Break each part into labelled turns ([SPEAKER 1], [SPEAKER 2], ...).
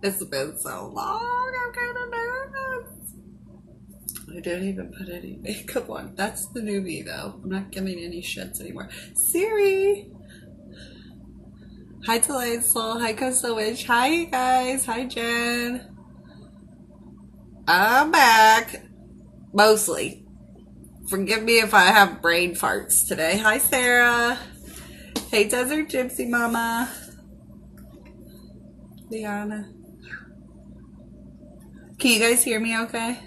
[SPEAKER 1] It's been so long. I'm kind of nervous. I didn't even put any makeup on. That's the new me, though. I'm not giving any shits anymore. Siri. Hi, Delayed Soul. Hi, Coastal Witch. Hi, you guys. Hi, Jen. I'm back. Mostly. Forgive me if I have brain farts today. Hi, Sarah. Hey, Desert Gypsy Mama. Liana. Can you guys hear me okay?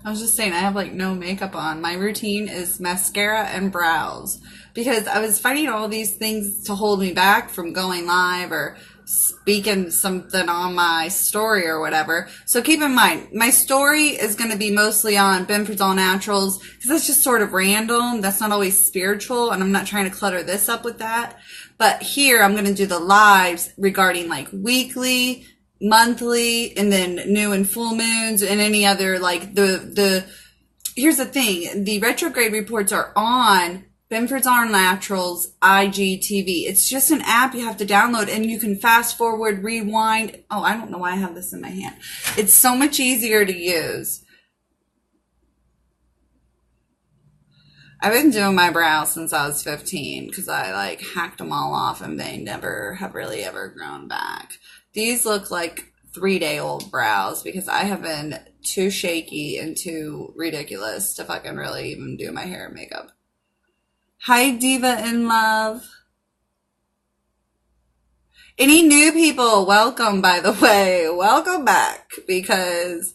[SPEAKER 1] I was just saying, I have like no makeup on. My routine is mascara and brows because I was finding all these things to hold me back from going live or speaking something on my story or whatever. So keep in mind, my story is going to be mostly on Benford's All Naturals because that's just sort of random. That's not always spiritual, and I'm not trying to clutter this up with that. But here I'm going to do the lives regarding like weekly, monthly, and then new and full moons and any other like the here's the thing, the retrograde reports are on Benford's All Naturals IGTV. It's just an app you have to download and you can fast forward, rewind. Oh, I don't know why I have this in my hand. It's so much easier to use. I've been doing my brows since I was 15 because I like hacked them all off and they never have really ever grown back. These look like 3-day-old brows because I have been too shaky and too ridiculous to fucking really even do my hair and makeup. Hi, Diva in Love. Any new people, welcome, by the way. Welcome back because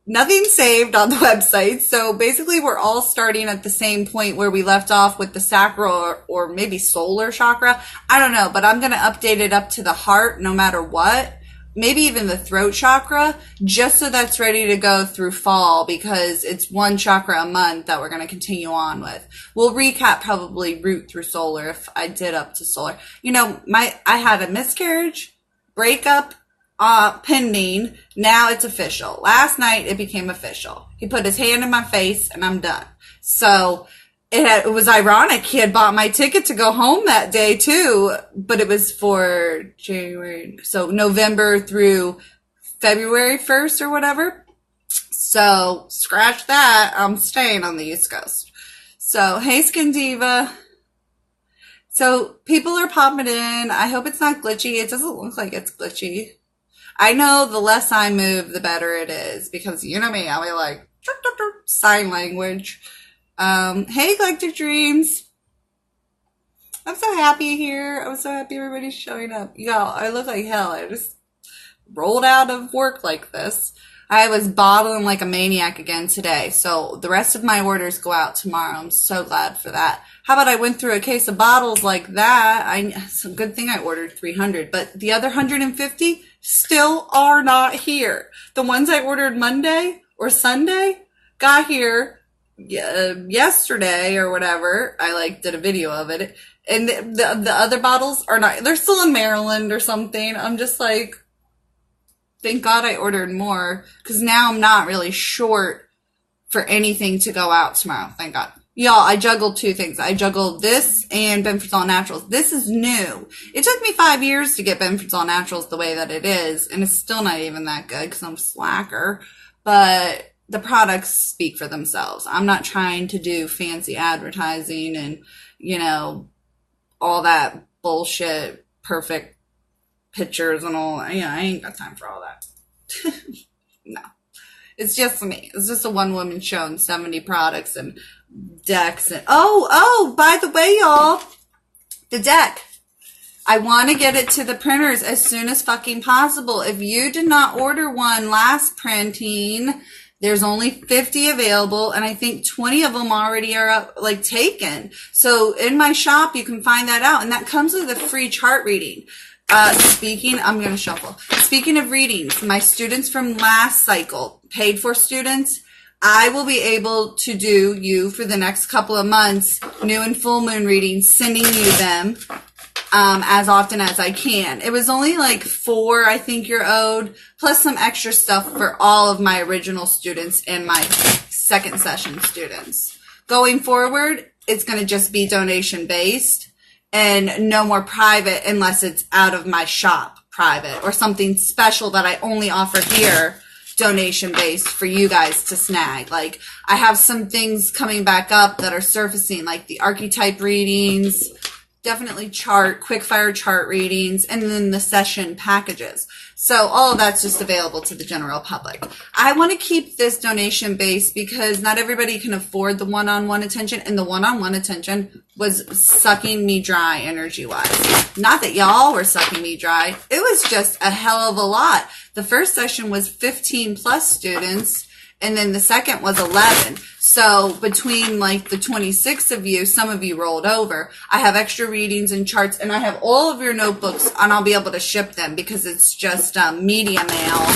[SPEAKER 1] nothing's saved on the website. So basically we're all starting at the same point where we left off with the sacral or maybe solar chakra. I don't know, but I'm going to update it up to the heart no matter what. Maybe even the throat chakra, just so that's ready to go through fall because it's one chakra a month that we're going to continue on with. We'll recap probably root through solar if I did up to solar. You know, I had a miscarriage, breakup, pending. Now it's official. Last night it became official. He put his hand in my face and I'm done. So it was ironic. He had bought my ticket to go home that day too, but it was for January. So November through February 1st or whatever. So scratch that. I'm staying on the East Coast. So hey, Skin Diva. So people are popping in. I hope it's not glitchy. It doesn't look like it's glitchy. I know the less I move, the better it is because you know me, I'll be like sign language. Hey, Galactic Dreams. I'm so happy here. I'm so happy everybody's showing up. Y'all, I look like hell. I just rolled out of work like this. I was bottling like a maniac again today. So the rest of my orders go out tomorrow. I'm so glad for that. How about I went through a case of bottles like that? It's a good thing I ordered 300, but the other 150 still are not here. The ones I ordered Monday or Sunday got here yesterday or whatever. I like did a video of it, and the other bottles are not. They're still in Maryland or something. I'm just like, thank God I ordered more because now I'm not really short for anything to go out tomorrow. Thank God. Y'all, I juggled two things. I juggled this and Benford's All Naturals. This is new. It took me 5 years to get Benford's All Naturals the way that it is, and it's still not even that good because I'm a slacker. But the products speak for themselves. I'm not trying to do fancy advertising and, you know, all that bullshit, perfect pictures and all. I ain't got time for all that. No. It's just me. It's just a one-woman show and 70 products and decks. And oh, by the way, y'all, the deck. I want to get it to the printers as soon as fucking possible. If you did not order one last printing, there's only 50 available, and I think 20 of them already are up, like taken. So in my shop, you can find that out, and that comes with a free chart reading. I'm going to shuffle. Speaking of readings, my students from last cycle, paid for students, I will be able to do you for the next couple of months, new and full moon readings, sending you them as often as I can. It was only like 4, I think you're owed, plus some extra stuff for all of my original students and my second session students. Going forward, it's going to just be donation based. and no more private unless it's out of my shop private or something special that I only offer here, donation based for you guys to snag. Like I have some things coming back up that are surfacing, like the archetype readings, definitely quickfire chart readings, and then the session packages. So all of that's just available to the general public. I want to keep this donation based because not everybody can afford the one-on-one attention, and the one-on-one attention was sucking me dry energy wise. Not that y'all were sucking me dry. It was just a hell of a lot. The first session was 15 plus students, and then the second was 11. So between like the 26 of you, some of you rolled over. I have extra readings and charts, and I have all of your notebooks, and I'll be able to ship them because it's just media mail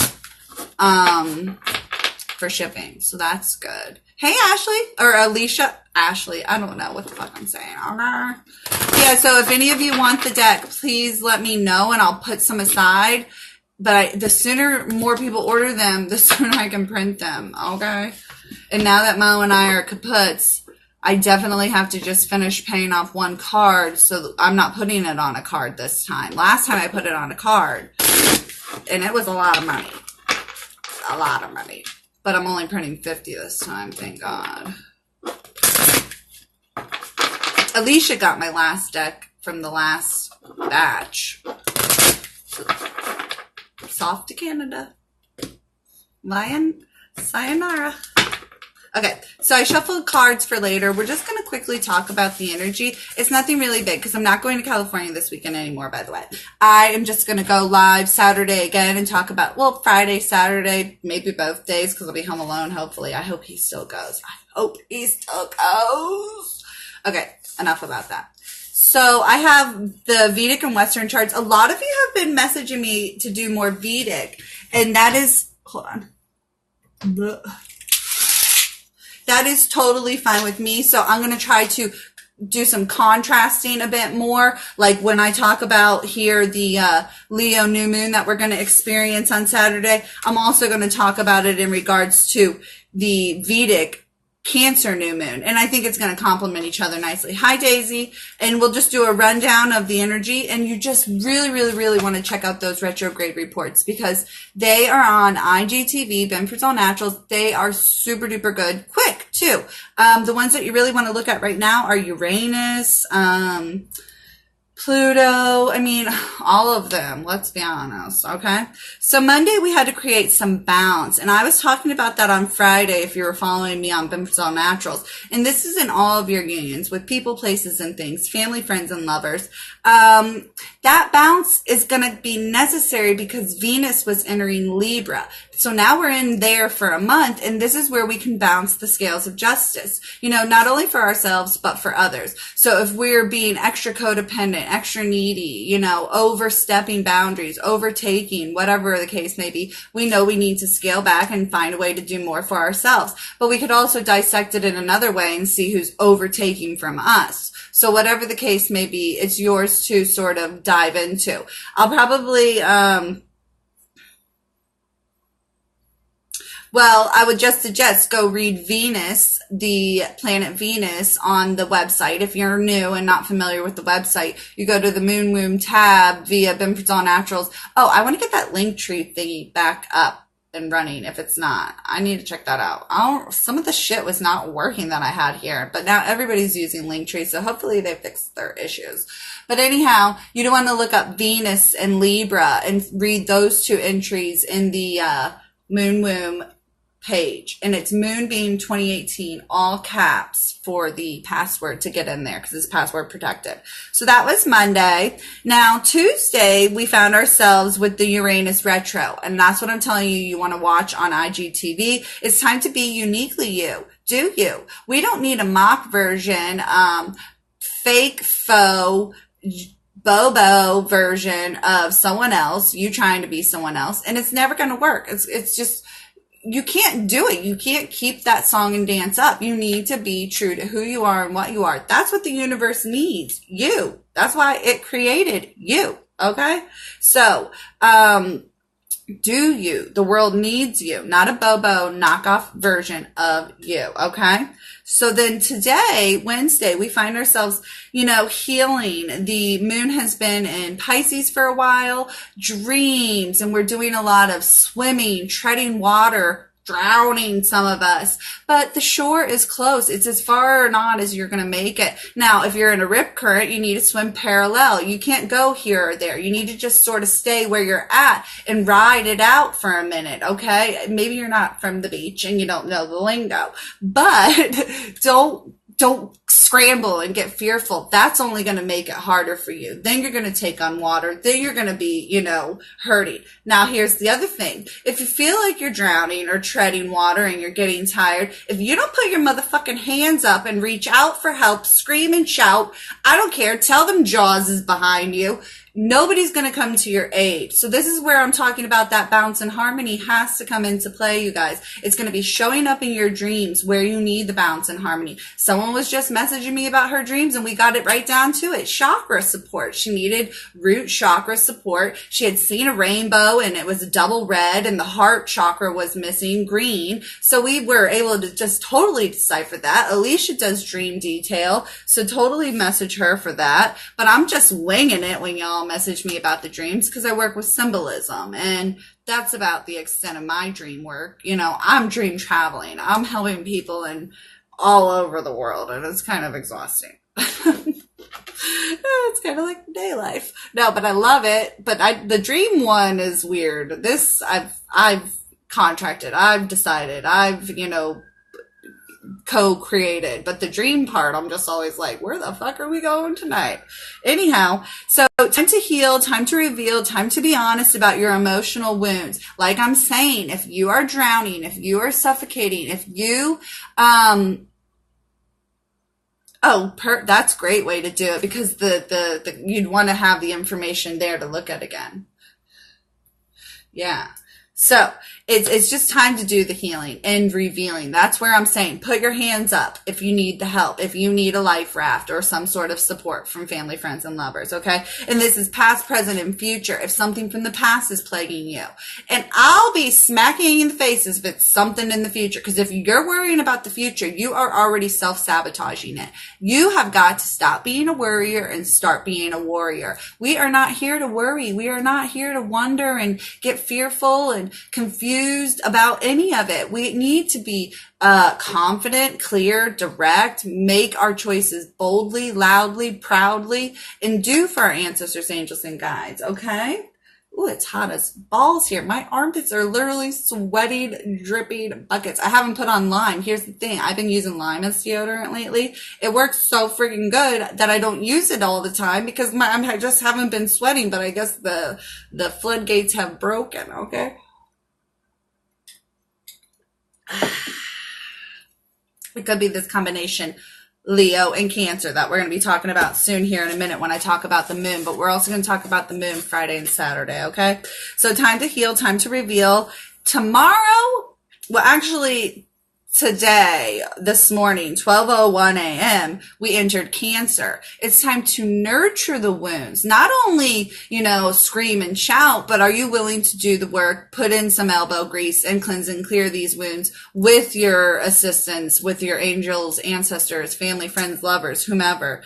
[SPEAKER 1] for shipping. So that's good. Hey, Ashley, or Alicia. Ashley, I don't know what the fuck I'm saying. Yeah, so if any of you want the deck, please let me know, and I'll put some aside. But the sooner more people order them, the sooner I can print them, okay? And now that Mo and I are kaputs, I definitely have to just finish paying off one card, so I'm not putting it on a card this time. Last time I put it on a card, and it was a lot of money. A lot of money. But I'm only printing 50 this time, thank God. Alicia got my last deck from the last batch. Soft to Canada. Sayonara. Okay, so I shuffled cards for later. We're just going to quickly talk about the energy. It's nothing really big because I'm not going to California this weekend anymore, by the way. I am just going to go live Saturday again and talk about, well, Friday, Saturday, maybe both days because I'll be home alone, hopefully. I hope he still goes. I hope he still goes. Okay, enough about that. So I have the Vedic and Western charts. A lot of you have been messaging me to do more Vedic, and that is, hold on. That is totally fine with me. So I'm going to try to do some contrasting a bit more. Like when I talk about here, the Leo new moon that we're going to experience on Saturday, I'm also going to talk about it in regards to the Vedic Cancer new moon, and I think it's going to complement each other nicely. Hi, Daisy, and we'll just do a rundown of the energy, and you just really, really, really want to check out those retrograde reports because they are on IGTV, Benford's All Naturals. They are super duper good, quick too. The ones that you really want to look at right now are Uranus, Pluto, I mean, all of them, let's be honest, okay? So Monday we had to create some balance, and I was talking about that on Friday if you were following me on Benford's All Naturals. And this is in all of your unions with people, places, and things, family, friends, and lovers. That balance is going to be necessary because Venus was entering Libra. So now we're in there for a month, and this is where we can balance the scales of justice, you know, not only for ourselves, but for others. So if we're being extra codependent, extra needy, you know, overstepping boundaries, overtaking, whatever the case may be, we know we need to scale back and find a way to do more for ourselves. But we could also dissect it in another way and see who's overtaking from us. So whatever the case may be, it's yours to sort of dive into. I'll probably, well, I would just suggest go read Venus, the planet Venus, on the website. If you're new and not familiar with the website, you go to the Moon Womb tab via Benford's All Naturals. Oh, I want to get that Linktree thingy back up and running if it's not. I need to check that out. Some of the shit was not working that I had here, but now everybody's using Linktree, so hopefully they fixed their issues. But anyhow, you do want to look up Venus and Libra and read those two entries in the Moon Womb page, and it's Moonbeam 2018, all caps for the password to get in there because it's password protected. So that was Monday. Now Tuesday we found ourselves with the Uranus retro, and that's what I'm telling you you want to watch on IGTV. It's time to be uniquely you. Do you? We don't need a mock version, fake faux Bobo version of someone else, you trying to be someone else, and it's never going to work. It's just, you can't do it. You can't keep that song and dance up. You need to be true to who you are and what you are. That's what the universe needs. You. That's why it created you. Okay? So, Do you? The world needs you, not a Bobo knockoff version of you. Okay. So then today, Wednesday, we find ourselves, healing. The moon has been in Pisces for a while, dreams, and we're doing a lot of swimming, treading water, drowning, some of us, but the shore is close. It's as far or not as you're going to make it. Now, if you're in a rip current, you need to swim parallel. You can't go here or there. You need to just sort of stay where you're at and ride it out for a minute. Okay. Maybe you're not from the beach and you don't know the lingo, but don't scramble and get fearful. That's only going to make it harder for you. Then you're going to take on water. Then you're going to be, hurting. Now, here's the other thing. If you feel like you're drowning or treading water and you're getting tired, if you don't put your motherfucking hands up and reach out for help, scream and shout, I don't care. Tell them Jaws is behind you. Nobody's going to come to your aid. So this is where I'm talking about that bounce and harmony has to come into play, you guys. It's going to be showing up in your dreams where you need the bounce and harmony. Someone was just messaging me about her dreams and we got it right down to it. Chakra support. She needed root chakra support. She had seen a rainbow and it was a double red and the heart chakra was missing green. So we were able to just totally decipher that. Alicia does dream detail. So totally message her for that. But I'm just winging it when y'all message me about the dreams because I work with symbolism and that's about the extent of my dream work. I'm dream traveling. I'm helping people in all over the world and it's kind of exhausting. It's kind of like day life. No, but I love it. But the dream one is weird. This I've contracted. I've decided. I've, co-created, but the dream part, I'm just always like, where the fuck are we going tonight? Anyhow, so time to heal, time to reveal, time to be honest about your emotional wounds. Like I'm saying, if you are drowning, if you are suffocating, if you, that's a great way to do it because the you'd want to have the information there to look at again. Yeah. So it's just time to do the healing and revealing. That's where I'm saying, put your hands up if you need the help, if you need a life raft or some sort of support from family, friends, and lovers. Okay. And this is past, present, and future. If something from the past is plaguing you, and I'll be smacking you in the face if it's something in the future. Because if you're worrying about the future, you are already self-sabotaging it. You have got to stop being a worrier and start being a warrior. We are not here to worry. We are not here to wonder and get fearful and confused about any of it. We need to be confident, clear, direct, make our choices boldly, loudly, proudly, and do for our ancestors, angels, and guides. Okay? Ooh, it's hot as balls here. My armpits are literally sweating, dripping buckets. I haven't put on lime. Here's the thing. I've been using lime as deodorant lately. It works so freaking good that I don't use it all the time because I just haven't been sweating, but I guess the floodgates have broken. Okay? It could be this combination Leo and Cancer that we're going to be talking about soon here in a minute when I talk about the moon, but we're also going to talk about the moon Friday and Saturday. Okay. So time to heal, time to reveal. Tomorrow, well, actually today, this morning, 12:01 a.m., we entered Cancer. It's time to nurture the wounds. Not only, scream and shout, but are you willing to do the work, put in some elbow grease and cleanse and clear these wounds with your assistants, with your angels, ancestors, family, friends, lovers, whomever.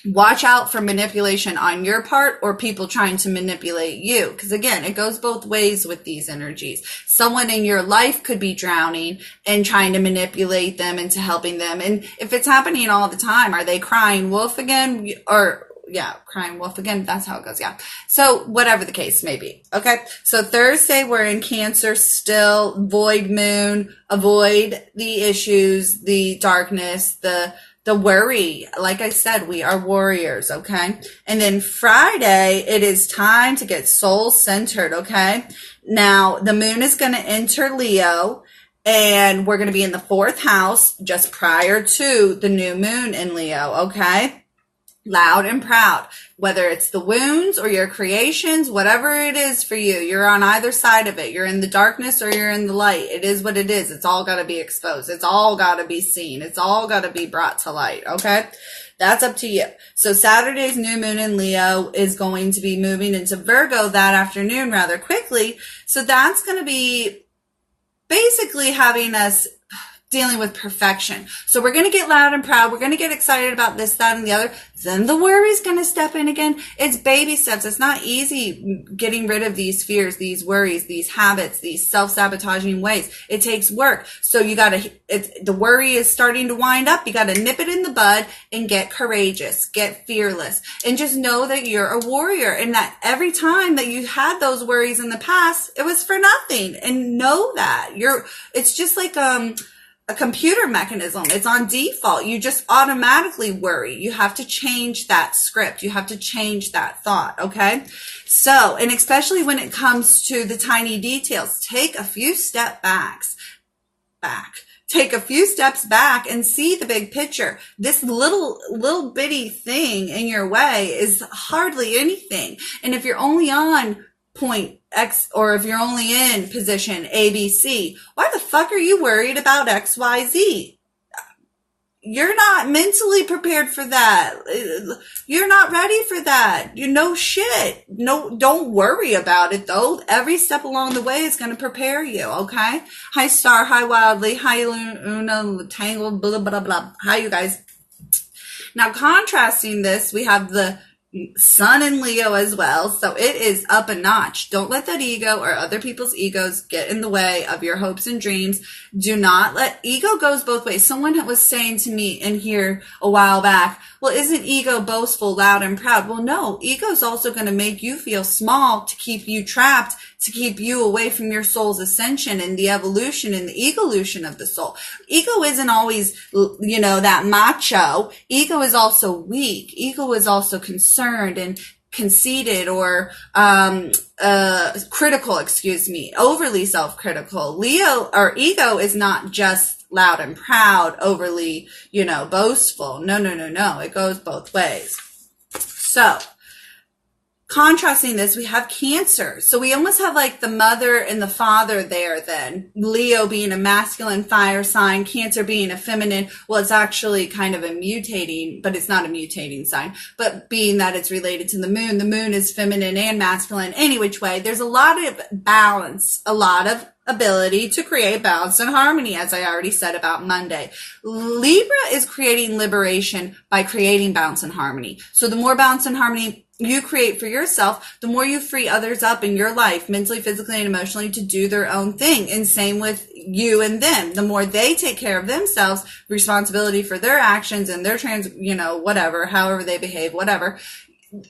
[SPEAKER 1] Watch out for manipulation on your part or people trying to manipulate you. Because again, it goes both ways with these energies. Someone in your life could be drowning and trying to manipulate them into helping them. And if it's happening all the time, are they crying wolf again? Crying wolf again. That's how it goes. Yeah. So whatever the case may be. Okay. So Thursday, we're in Cancer still. Void moon. Avoid the issues, the darkness, the worry. Like I said, we are warriors, okay? And then Friday, it is time to get soul centered, okay? Now, the moon is going to enter Leo, and we're going to be in the 4th house just prior to the new moon in Leo, okay? Loud and proud. Whether it's the wounds or your creations, whatever it is for you, you're on either side of it. You're in the darkness or you're in the light. It is what it is. It's all got to be exposed. It's all got to be seen. It's all got to be brought to light. Okay. That's up to you. So Saturday's new moon in Leo is going to be moving into Virgo that afternoon rather quickly. So that's going to be basically having us dealing with perfection. So we're going to get loud and proud. We're going to get excited about this, that, and the other. Then the worry's going to step in again. It's baby steps. It's not easy getting rid of these fears, these worries, these habits, these self-sabotaging ways. It takes work. So you got to, the worry is starting to wind up. You got to nip it in the bud and get courageous, get fearless, and just know that you're a warrior, and that every time that you had those worries in the past, it was for nothing. And know that it's just like, a computer mechanism. It's on default. You just automatically worry. You have to change that script. You have to change that thought. Okay. So, and especially when it comes to the tiny details, take a few steps back. Take a few steps back and see the big picture. This little bitty thing in your way is hardly anything. And if you're only on point X, or if you're only in position ABC, why the fuck are you worried about XYZ? You're not mentally prepared for that. You're not ready for that. You know shit. No, don't worry about it though. Every step along the way is going to prepare you. Okay. Hi Star. Hi Wildly. Hi Luna. Tangled. Blah, blah, blah. Hi you guys. Now contrasting this, we have the Sun in Leo as well. So it is up a notch. Don't let that ego or other people's egos get in the way of your hopes and dreams. Do not let ego goes both ways. Someone was saying to me in here a while back, well, isn't ego boastful, loud and proud? Well, no, ego is also going to make you feel small to keep you trapped, to keep you away from your soul's ascension and the evolution and the evolution of the soul. Ego isn't always, that macho. Ego is also weak. Ego is also concerned and conceited or critical, overly self-critical. Leo or ego is not just loud and proud, overly, boastful. No. It goes both ways. So contrasting this, we have Cancer. So we almost have like the mother and the father there then. Leo being a masculine fire sign, Cancer being a feminine. Well, it's actually kind of a mutating, but it's not a mutating sign. But being that it's related to the moon is feminine and masculine. Any which way, there's a lot of balance, a lot of ability to create balance and harmony, as I already said about Monday. Libra is creating liberation by creating balance and harmony. So the more balance and harmony you create for yourself, the more you free others up in your life, mentally, physically, and emotionally, to do their own thing. And same with you and them. The more they take care of themselves, responsibility for their actions and their whatever, however they behave, whatever,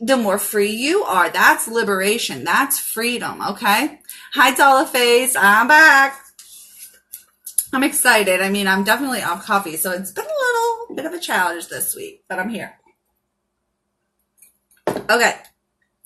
[SPEAKER 1] the more free you are. That's liberation. That's freedom. Okay. Hi, Dollaface. I'm back. I'm excited. I mean, I'm definitely off coffee, so it's been a little bit of a challenge this week, but I'm here. Okay,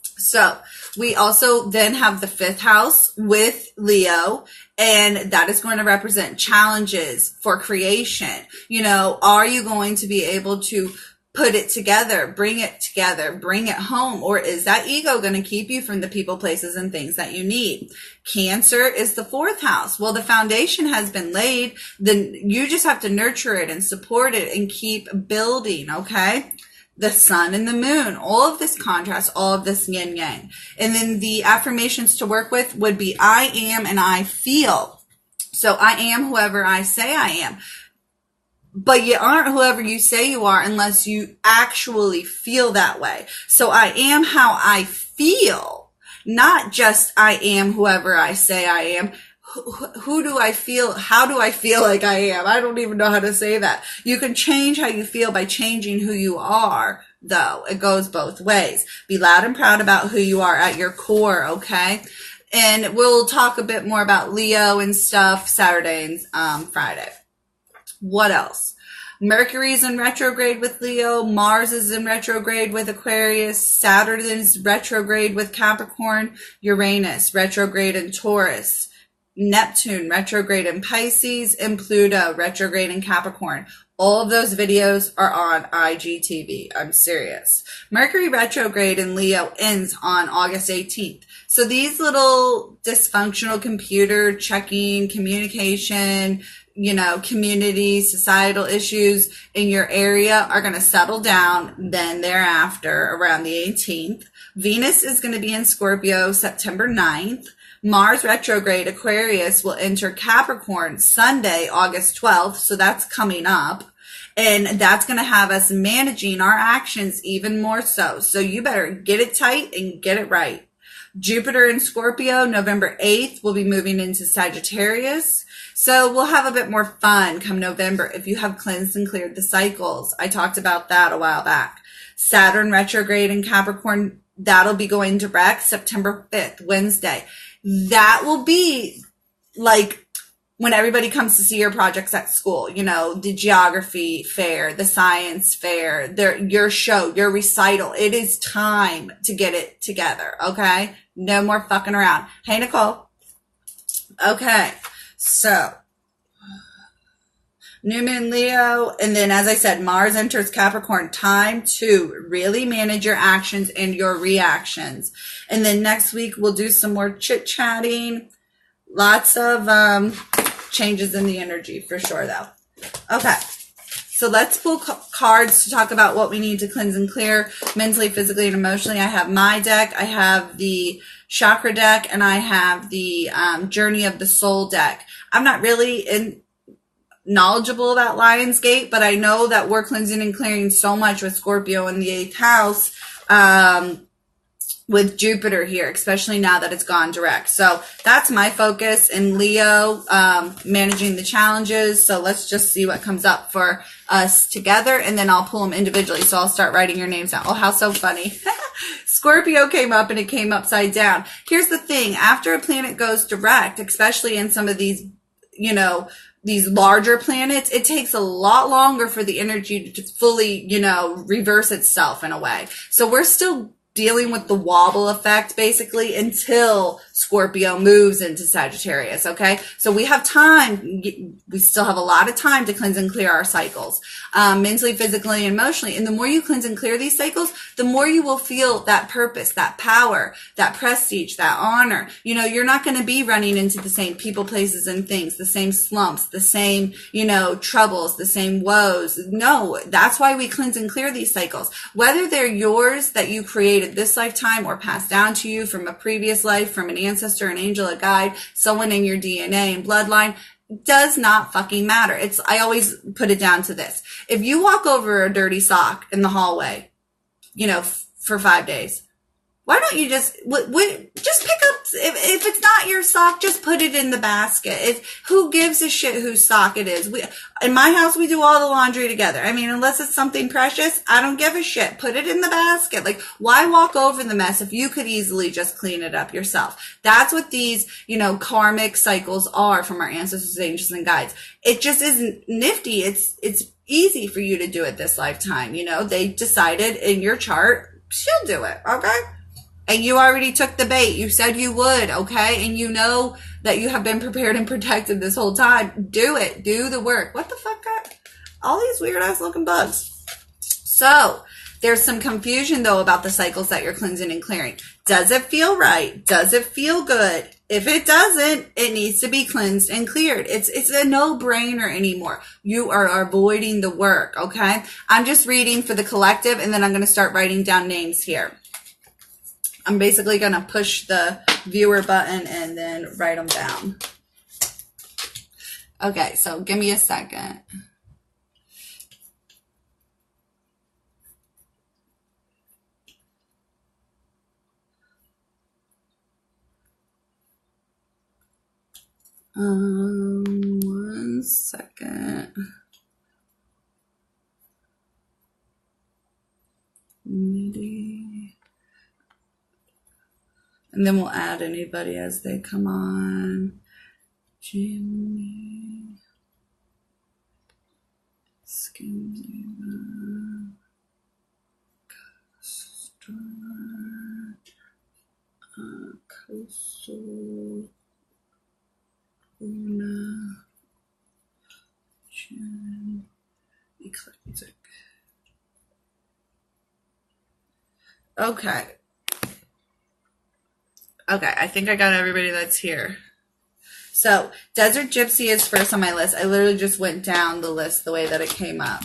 [SPEAKER 1] so we also then have the 5th house with Leo, and that is going to represent challenges for creation. Are you going to be able to put it together, bring it home, or is that ego going to keep you from the people, places, and things that you need? Cancer is the 4th house. Well, the foundation has been laid. Then you just have to nurture it and support it and keep building, okay? The sun and the moon, all of this contrast, all of this yin yang. And then the affirmations to work with would be I am and I feel. So I am whoever I say I am. But you aren't whoever you say you are unless you actually feel that way. So I am how I feel, not just I am whoever I say I am. Who do I feel? How do I feel like I am? I don't even know how to say that. You can change how you feel by changing who you are, though. It goes both ways. Be loud and proud about who you are at your core, okay? And we'll talk a bit more about Leo and stuff Saturday and Friday. What else? Mercury's in retrograde with Leo. Mars is in retrograde with Aquarius. Saturn is retrograde with Capricorn. Uranus retrograde in Taurus. Neptune retrograde in Pisces, and Pluto retrograde in Capricorn. All of those videos are on IGTV. I'm serious. Mercury retrograde in Leo ends on August 18th. So these little dysfunctional computer checking, communication, community, societal issues in your area are going to settle down then thereafter around the 18th. Venus is going to be in Scorpio September 9th. Mars retrograde Aquarius will enter Capricorn Sunday, August 12th. So that's coming up. And that's going to have us managing our actions even more so. So you better get it tight and get it right. Jupiter in Scorpio, November 8th, will be moving into Sagittarius. So we'll have a bit more fun come November if you have cleansed and cleared the cycles. I talked about that a while back. Saturn retrograde in Capricorn, that'll be going direct September 5th, Wednesday. That will be like when everybody comes to see your projects at school, the geography fair, the science fair, your show, your recital. It is time to get it together. Okay. No more fucking around. Hey, Nicole. Okay. So New Moon Leo. And then, as I said, Mars enters Capricorn. Time to really manage your actions and your reactions. And then next week, we'll do some more chit chatting. Lots of, changes in the energy for sure though. Okay. So let's pull cards to talk about what we need to cleanse and clear mentally, physically, and emotionally. I have my deck. I have the chakra deck, and I have the Journey of the Soul deck. I'm not really knowledgeable about Lionsgate, but I know that we're cleansing and clearing so much with Scorpio in the 8th house. With Jupiter here, especially now that it's gone direct. So that's my focus in Leo, managing the challenges. So let's just see what comes up for us together, and then I'll pull them individually. So I'll start writing your names down. Oh, how so funny. Scorpio came up and it came upside down. Here's the thing. After a planet goes direct, especially in some of these, these larger planets, it takes a lot longer for the energy to fully, reverse itself in a way. So we're still dealing with the wobble effect basically until Scorpio moves into Sagittarius. Okay. So we have time. We still have a lot of time to cleanse and clear our cycles, mentally, physically, and emotionally. And the more you cleanse and clear these cycles, the more you will feel that purpose, that power, that prestige, that honor. You're not going to be running into the same people, places, and things, the same slumps, the same, troubles, the same woes. No, that's why we cleanse and clear these cycles, whether they're yours that you created this lifetime or passed down to you from a previous life, from an ancestor, an angel, a guide, someone in your DNA and bloodline. Does not fucking matter. I always put it down to this. If you walk over a dirty sock in the hallway, for 5 days, why don't you just pick up, if it's not your sock, just put it in the basket. Who gives a shit whose sock it is? In my house, we do all the laundry together. I mean, unless it's something precious, I don't give a shit. Put it in the basket. Like, why walk over the mess if you could easily just clean it up yourself? That's what these, karmic cycles are from our ancestors, angels, and guides. It just isn't nifty. It's easy for you to do it this lifetime. They decided in your chart, she'll do it. Okay. And you already took the bait. You said you would, okay? And you know that you have been prepared and protected this whole time. Do it. Do the work. What the fuck? All these weird ass looking bugs. So there's some confusion though about the cycles that you're cleansing and clearing. Does it feel right? Does it feel good? If it doesn't, it needs to be cleansed and cleared. It's a no-brainer anymore. You are avoiding the work, okay? I'm just reading for the collective, and then I'm going to start writing down names here. I'm basically going to push the viewer button and then write them down. Okay, so give me a second. One second. Maybe. And then we'll add anybody as they come on. Jimmy. Skin. Star. Coastal. Una. Jen. Eclectic. Okay. Okay, I think I got everybody that's here. So Desert Gypsy is first on my list. I literally just went down the list the way that it came up.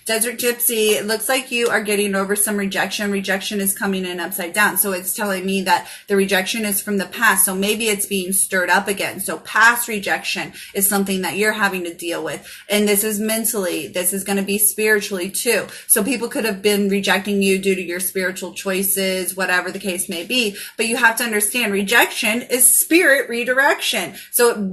[SPEAKER 1] Desert Gypsy, it looks like you are getting over some rejection. Rejection is coming in upside down. So it's telling me that the rejection is from the past. So maybe it's being stirred up again. So past rejection is something that you're having to deal with. And this is mentally. This is going to be spiritually too. So people could have been rejecting you due to your spiritual choices, whatever the case may be. But you have to understand rejection is spirit redirection. So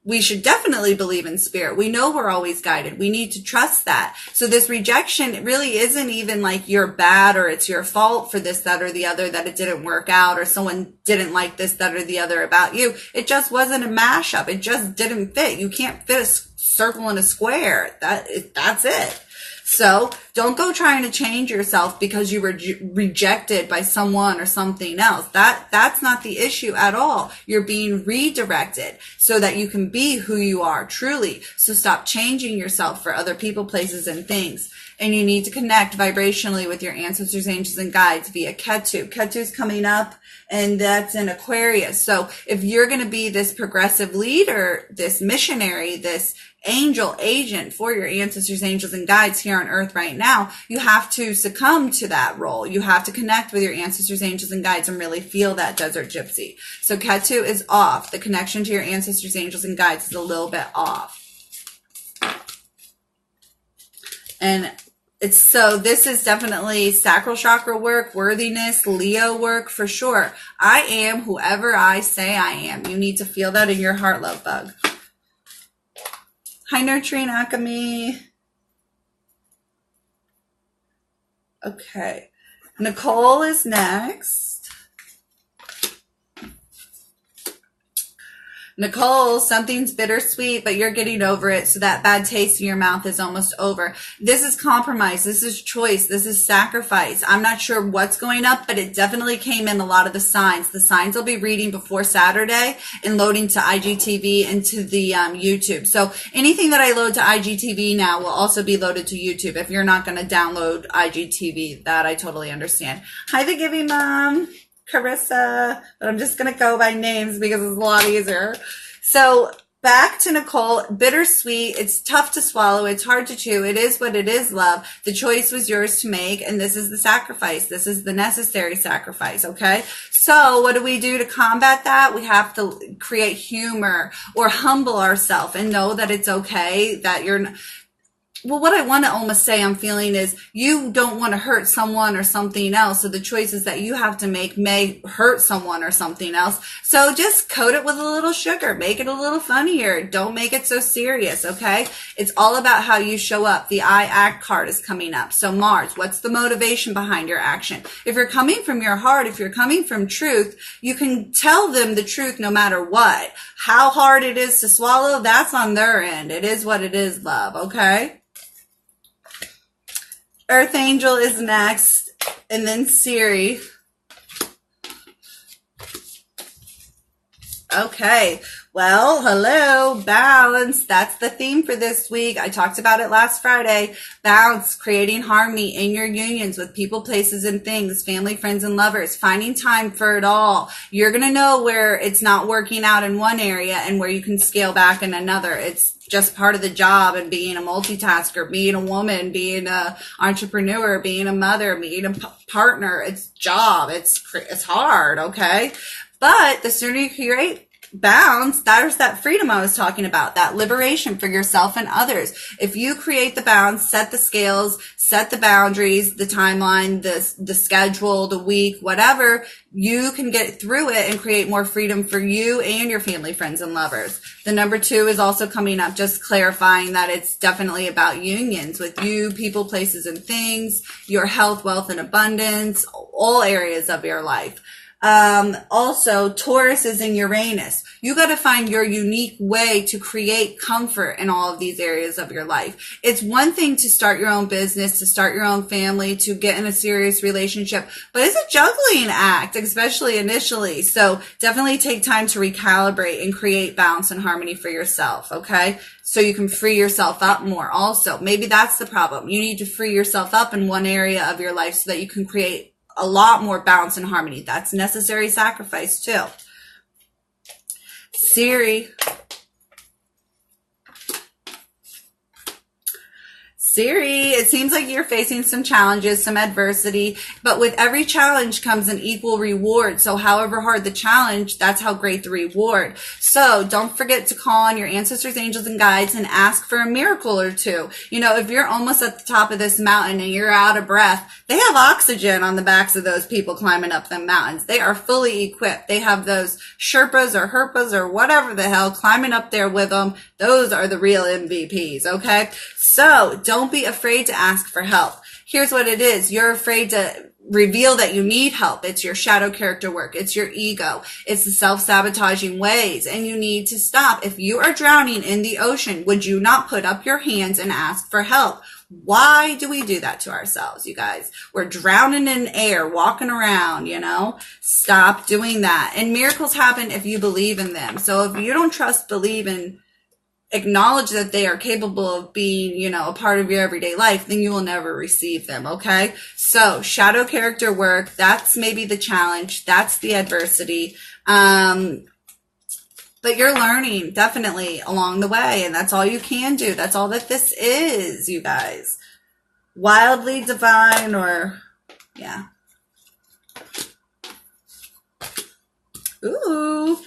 [SPEAKER 1] we should definitely believe in spirit. We know we're always guided. We need to trust that. So this rejection really isn't even like you're bad or it's your fault for this, that, or the other, that it didn't work out or someone didn't like this, that, or the other about you. It just wasn't a mashup. It just didn't fit. You can't fit a circle in a square. That's it. So don't go trying to change yourself because you were rejected by someone or something else. That's not the issue at all. You're being redirected so that you can be who you are truly. So stop changing yourself for other people, places, and things. And you need to connect vibrationally with your ancestors, angels, and guides via Ketu. Ketu's coming up, and that's in Aquarius. So if you're going to be this progressive leader, this missionary, this angel agent for your ancestors, angels, and guides here on earth right now, you have to succumb to that role. You have to connect with your ancestors, angels, and guides and really feel that Desert Gypsy. So Ketu is off. The connection to your ancestors, angels, and guides is a little bit off. And this is definitely sacral chakra work, worthiness, Leo work for sure. I am whoever I say I am. You need to feel that in your heart, love bug. Hi, Nurturing Alchemy. Okay. Nicole is next. Nicole, something's bittersweet, but you're getting over it. So that bad taste in your mouth is almost over. This is compromise. This is choice. This is sacrifice. I'm not sure what's going up, but it definitely came in a lot of the signs. The signs I'll be reading before Saturday and loading to IGTV and to the YouTube. So anything that I load to IGTV now will also be loaded to YouTube. If you're not going to download IGTV, that I totally understand. Hi, The Giving Mom. Carissa, but I'm just going to go by names because it's a lot easier. So back to Nicole, bittersweet. It's tough to swallow. It's hard to chew. It is what it is, love. The choice was yours to make, and this is the sacrifice. This is the necessary sacrifice, okay? So what do we do to combat that? We have to create humor or humble ourselves and know that it's okay, that you're not. Well, what I want to almost say I'm feeling is you don't want to hurt someone or something else. So the choices that you have to make may hurt someone or something else. So just coat it with a little sugar. Make it a little funnier. Don't make it so serious, okay? It's all about how you show up. The I Act card is coming up. So Mars, what's the motivation behind your action? If you're coming from your heart, if you're coming from truth, you can tell them the truth no matter what. How hard it is to swallow, that's on their end. It is what it is, love, okay? Earth Angel is next, and then Siri. Okay, well, hello, balance. That's the theme for this week. I talked about it last Friday. Balance, creating harmony in your unions with people, places, and things, family, friends, and lovers, finding time for it all. You're going to know where it's not working out in one area and where you can scale back in another. It's just part of the job and being a multitasker, being a woman, being an entrepreneur, being a mother, being a partner. It's job. It's hard, okay? But the sooner you create balance, there's that freedom I was talking about, that liberation for yourself and others. If you create the balance, set the scales, set the boundaries, the timeline, the schedule, the week, whatever, you can get through it and create more freedom for you and your family, friends, and lovers. The number 2 is also coming up, just clarifying that it's definitely about unions with you, people, places, and things, your health, wealth, and abundance, all areas of your life. Also, Taurus is in Uranus. You got to find your unique way to create comfort in all of these areas of your life. It's one thing to start your own business, to start your own family, to get in a serious relationship, but it's a juggling act, especially initially. So definitely take time to recalibrate and create balance and harmony for yourself, okay? So you can free yourself up more also. Maybe that's the problem. You need to free yourself up in one area of your life so that you can create a lot more balance and harmony. That's necessary sacrifice too. Siri. Siri, it seems like you're facing some challenges, some adversity, but with every challenge comes an equal reward. So however hard the challenge, that's how great the reward. So don't forget to call on your ancestors, angels, and guides and ask for a miracle or two. You know, if you're almost at the top of this mountain and you're out of breath, they have oxygen on the backs of those people climbing up the mountains. They are fully equipped. They have those Sherpas or Herpas or whatever the hell climbing up there with them. Those are the real MVPs, okay? So don't be afraid to ask for help. Here's what it is. You're afraid to reveal that you need help. It's your shadow character work. It's your ego. It's the self-sabotaging ways. And you need to stop. If you are drowning in the ocean, would you not put up your hands and ask for help? Why do we do that to ourselves, you guys? We're drowning in air, walking around, you know? Stop doing that. And miracles happen if you believe in them. So if you don't trust, believe, and acknowledge that they are capable of being, you know, a part of your everyday life, then you will never receive them, okay? So shadow character work, that's maybe the challenge. That's the adversity. But you're learning definitely along the way, and that's all you can do. That's all that this is, you guys. Wildly divine, or, yeah. Ooh.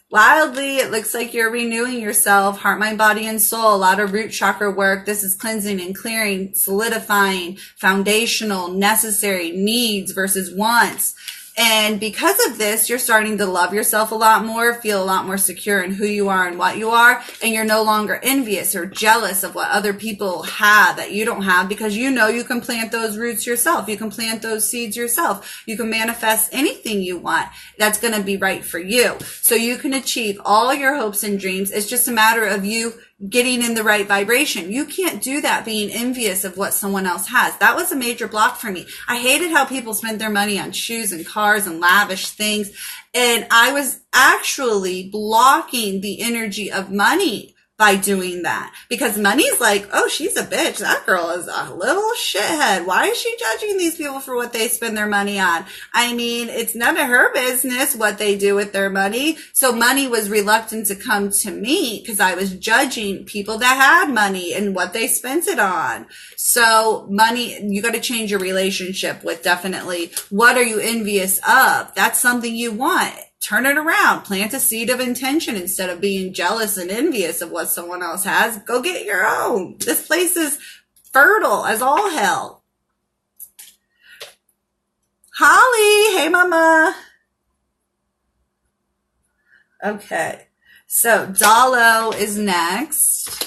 [SPEAKER 1] Wildly, it looks like you're renewing yourself, heart, mind, body, and soul. A lot of root chakra work. This is cleansing and clearing, solidifying, foundational, necessary needs versus wants. And because of this, you're starting to love yourself a lot more, feel a lot more secure in who you are and what you are. And you're no longer envious or jealous of what other people have that you don't have, because you know you can plant those roots yourself. You can plant those seeds yourself. You can manifest anything you want that's going to be right for you. So you can achieve all your hopes and dreams. It's just a matter of you getting in the right vibration. You can't do that being envious of what someone else has. That was a major block for me. I hated how people spent their money on shoes and cars and lavish things. And I was actually blocking the energy of money by doing that, because money's like, oh, she's a bitch. That girl is a little shithead. Why is she judging these people for what they spend their money on? I mean, it's none of her business what they do with their money. So money was reluctant to come to me because I was judging people that had money and what they spent it on. So money, you got to change your relationship with definitely what are you envious of? That's something you want. Turn it around. Plant a seed of intention instead of being jealous and envious of what someone else has. Go get your own. This place is fertile as all hell. Holly, hey mama. Okay, so Dalo is next.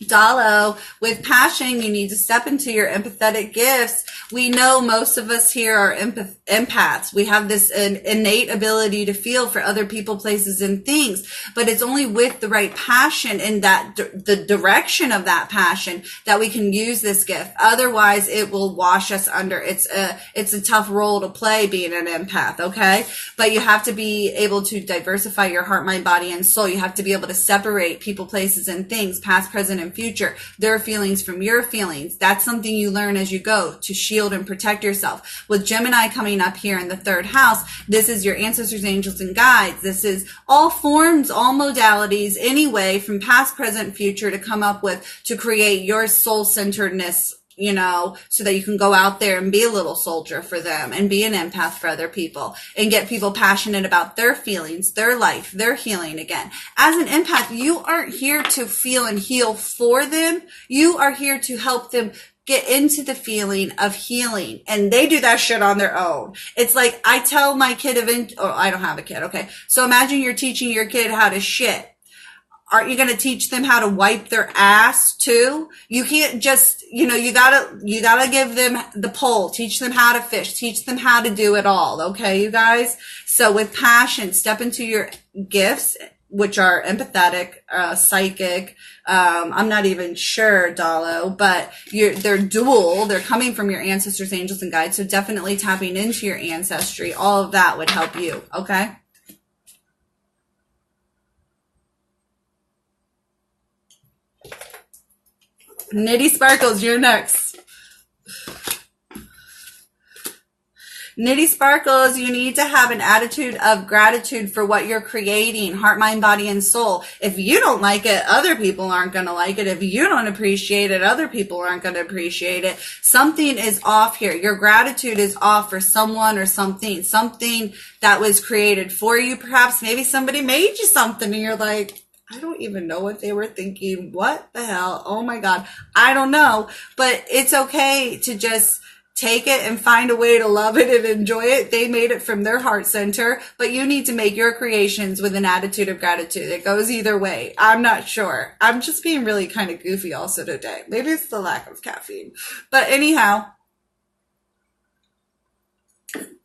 [SPEAKER 1] Dalo, with passion, you need to step into your empathetic gifts. We know most of us here are empaths. We have this innate ability to feel for other people, places, and things, but it's only with the right passion and that the direction of that passion that we can use this gift. Otherwise, it will wash us under. It's a tough role to play being an empath, okay? But you have to be able to diversify your heart, mind, body, and soul. You have to be able to separate people, places, and things, past, present, and future, their feelings from your feelings. That's something you learn as you go to shield and protect yourself. With Gemini coming up here in the third house, this is your ancestors, angels, and guides. This is all forms, all modalities, anyway, from past, present, future to come up with to create your soul-centeredness, you know, so that you can go out there and be a little soldier for them and be an empath for other people and get people passionate about their feelings, their life, their healing again. As an empath, you aren't here to feel and heal for them. You are here to help them get into the feeling of healing, and they do that shit on their own. It's like I tell my kid I don't have a kid. Okay. So imagine you're teaching your kid how to shit. Aren't you going to teach them how to wipe their ass too? You can't just, you know, you gotta give them the pole, teach them how to fish, teach them how to do it all. Okay, you guys? So with passion, step into your gifts, which are empathetic, psychic. I'm not even sure, Dalo, but they're dual. They're coming from your ancestors, angels, and guides. So definitely tapping into your ancestry. All of that would help you. Okay. Nitty Sparkles, you're next. Nitty Sparkles, you need to have an attitude of gratitude for what you're creating, heart, mind, body, and soul. If you don't like it, other people aren't going to like it. If you don't appreciate it, other people aren't going to appreciate it. Something is off here. Your gratitude is off for someone or something that was created for you. Perhaps maybe somebody made you something and you're like, I don't even know what they were thinking. What the hell? Oh my God. I don't know. But it's okay to just take it and find a way to love it and enjoy it. They made it from their heart center, but you need to make your creations with an attitude of gratitude. It goes either way. I'm not sure. I'm just being really kind of goofy also today. Maybe it's the lack of caffeine. But anyhow,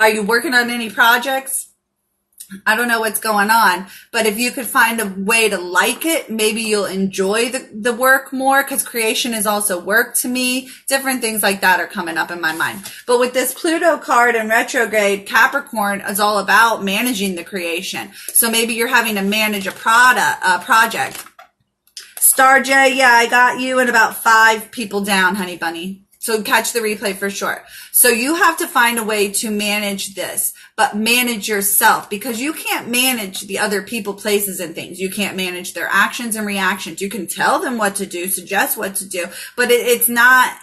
[SPEAKER 1] are you working on any projects? I don't know what's going on, but if you could find a way to like it, maybe you'll enjoy the work more, because creation is also work to me. Different things like that are coming up in my mind. But with this Pluto card in retrograde, Capricorn is all about managing the creation. So maybe you're having to manage a project. Star J, yeah, I got you and about 5 people down, honey bunny. So catch the replay for sure. So you have to find a way to manage this, but manage yourself, because you can't manage the other people, places, and things. You can't manage their actions and reactions. You can tell them what to do, suggest what to do, but it's not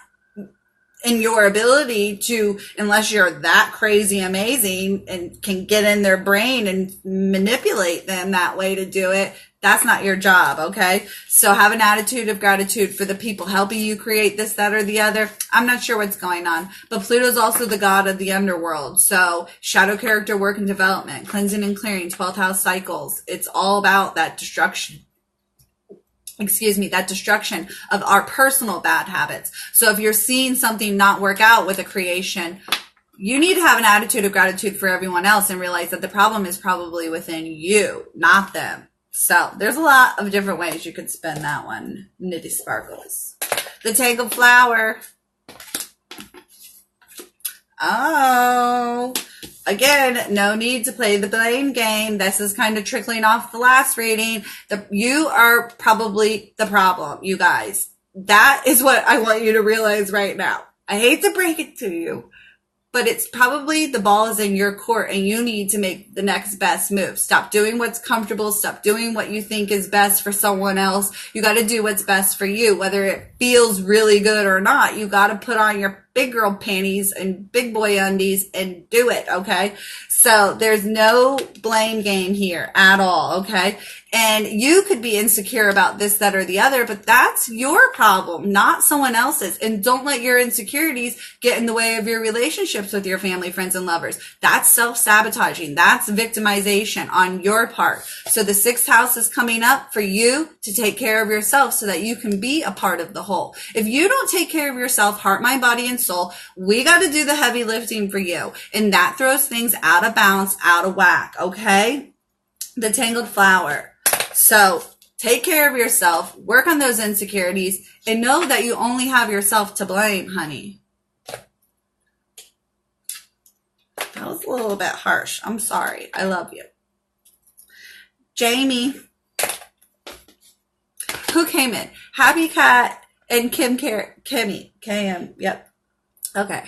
[SPEAKER 1] in your ability to, unless you're that crazy amazing and can get in their brain and manipulate them that way to do it. That's not your job, okay? So have an attitude of gratitude for the people helping you create this, that, or the other. I'm not sure what's going on, but Pluto's also the god of the underworld. So shadow character work and development, cleansing and clearing, 12th house cycles. It's all about that destruction. That destruction of our personal bad habits. So if you're seeing something not work out with a creation, you need to have an attitude of gratitude for everyone else and realize that the problem is probably within you, not them. So there's a lot of different ways you could spin that one, Nitty Sparkles. The Tangled Flower. Oh, again, no need to play the blame game. This is kind of trickling off the last reading. You are probably the problem, you guys. That is what I want you to realize right now. I hate to break it to you, but it's probably the ball is in your court and you need to make the next best move. Stop doing what's comfortable. Stop doing what you think is best for someone else. You got to do what's best for you, whether it feels really good or not. You got to put on your big girl panties and big boy undies and do it, okay? So there's no blame game here at all, okay? And you could be insecure about this, that, or the other, but that's your problem, not someone else's. And don't let your insecurities get in the way of your relationships with your family, friends, and lovers. That's self-sabotaging. That's victimization on your part. So the 6th house is coming up for you to take care of yourself so that you can be a part of the whole. If you don't take care of yourself, heart, mind, body, and soul, we got to do the heavy lifting for you. And that throws things out of balance, out of whack, okay? The Tangled Flower. So take care of yourself, work on those insecurities, and know that you only have yourself to blame, honey. That was a little bit harsh. I'm sorry. I love you. Jamie. Who came in? Happy Cat and Kimmy. KM. Yep. Okay.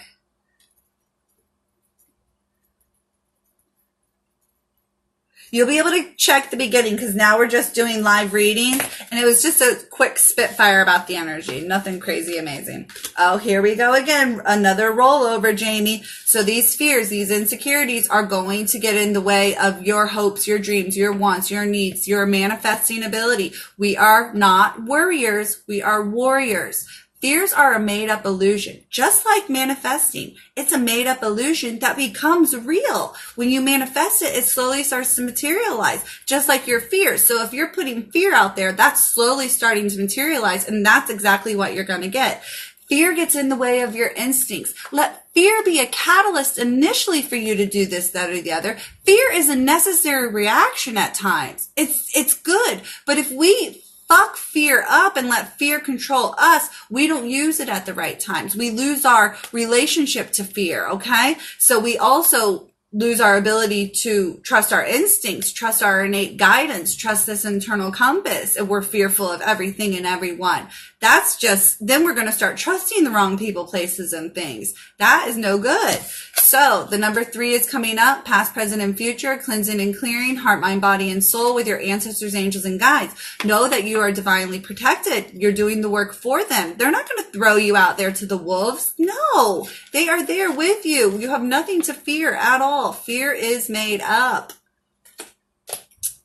[SPEAKER 1] You'll be able to check the beginning because now we're just doing live readings. And it was just a quick spitfire about the energy. Nothing crazy amazing. Oh, here we go again. Another rollover, Jamie. So these fears, these insecurities are going to get in the way of your hopes, your dreams, your wants, your needs, your manifesting ability. We are not worriers. We are warriors. Fears are a made-up illusion, just like manifesting. It's a made-up illusion that becomes real. When you manifest it, it slowly starts to materialize, just like your fears. So if you're putting fear out there, that's slowly starting to materialize, and that's exactly what you're going to get. Fear gets in the way of your instincts. Let fear be a catalyst initially for you to do this, that, or the other. Fear is a necessary reaction at times. It's good. But if we fuck fear up and let fear control us, we don't use it at the right times. We lose our relationship to fear, okay? So we also lose our ability to trust our instincts, trust our innate guidance, trust this internal compass, if we're fearful of everything and everyone. That's just, then we're going to start trusting the wrong people, places, and things. That is no good. So the number 3 is coming up, past, present, and future, cleansing and clearing, heart, mind, body, and soul with your ancestors, angels, and guides. Know that you are divinely protected. You're doing the work for them. They're not going to throw you out there to the wolves. No, they are there with you. You have nothing to fear at all. Fear is made up,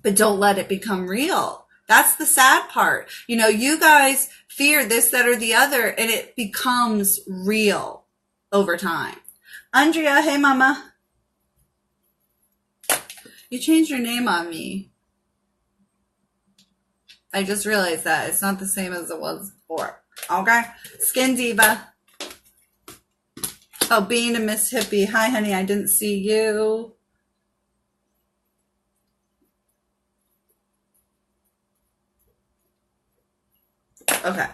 [SPEAKER 1] but don't let it become real. That's the sad part. You know, you guys fear this, that, or the other, and it becomes real over time. Andrea, hey mama. You changed your name on me. I just realized that. It's not the same as it was before. Okay? Skin Diva. Oh, Being a Miss Hippie. Hi, honey. I didn't see you. Okay.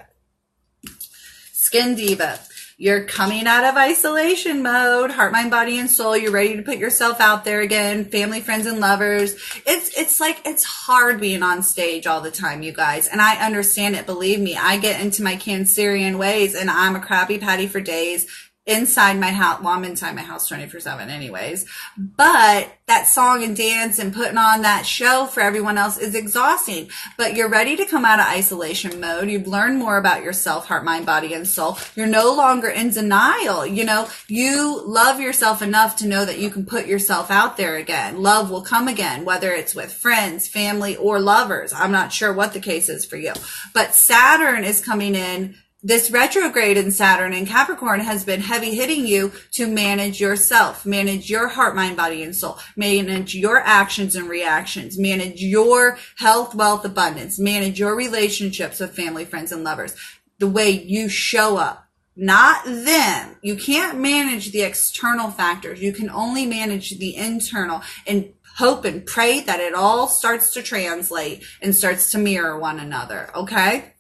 [SPEAKER 1] Skin Diva. You're coming out of isolation mode, heart, mind, body, and soul. You're ready to put yourself out there again. Family, friends, and lovers. It's like, it's hard being on stage all the time, you guys. And I understand it. Believe me, I get into my Cancerian ways and I'm a Krabby Patty for days inside my house. Well, I'm inside my house 24/7 anyways. But that song and dance and putting on that show for everyone else is exhausting. But you're ready to come out of isolation mode. You've learned more about yourself, heart, mind, body, and soul. You're no longer in denial. You know, you love yourself enough to know that you can put yourself out there again. Love will come again, whether it's with friends, family, or lovers. I'm not sure what the case is for you. But Saturn is coming in. This retrograde in Saturn and Capricorn has been heavy hitting you to manage yourself, manage your heart, mind, body, and soul, manage your actions and reactions, manage your health, wealth, abundance, manage your relationships with family, friends, and lovers, the way you show up, not them. You can't manage the external factors. You can only manage the internal and hope and pray that it all starts to translate and starts to mirror one another. Okay?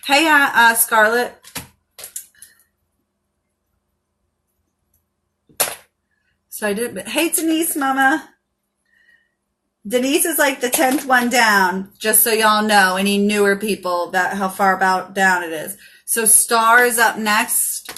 [SPEAKER 1] Hey, Scarlett. So I did, hey, Denise, mama. Denise is like the 10th one down, just so y'all know, any newer people, that how far about down it is. So Star is up next.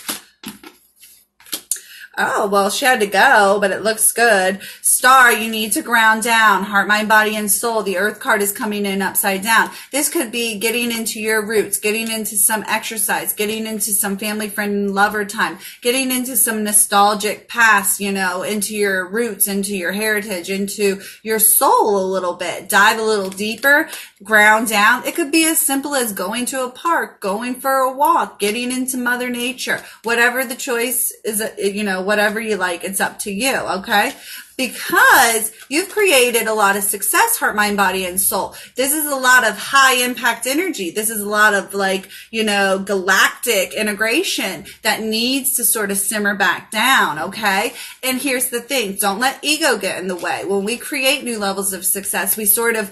[SPEAKER 1] Oh, well, she had to go, but it looks good. Star, you need to ground down. Heart, mind, body, and soul. The Earth card is coming in upside down. This could be getting into your roots, getting into some exercise, getting into some family, friend, and lover time, getting into some nostalgic past, you know, into your roots, into your heritage, into your soul a little bit. Dive a little deeper, ground down. It could be as simple as going to a park, going for a walk, getting into Mother Nature. Whatever the choice is, you know, whatever you like, it's up to you, okay? Because you've created a lot of success, heart, mind, body, and soul. This is a lot of high impact energy. This is a lot of like, you know, galactic integration that needs to sort of simmer back down, okay? And here's the thing, don't let ego get in the way. When we create new levels of success, we sort of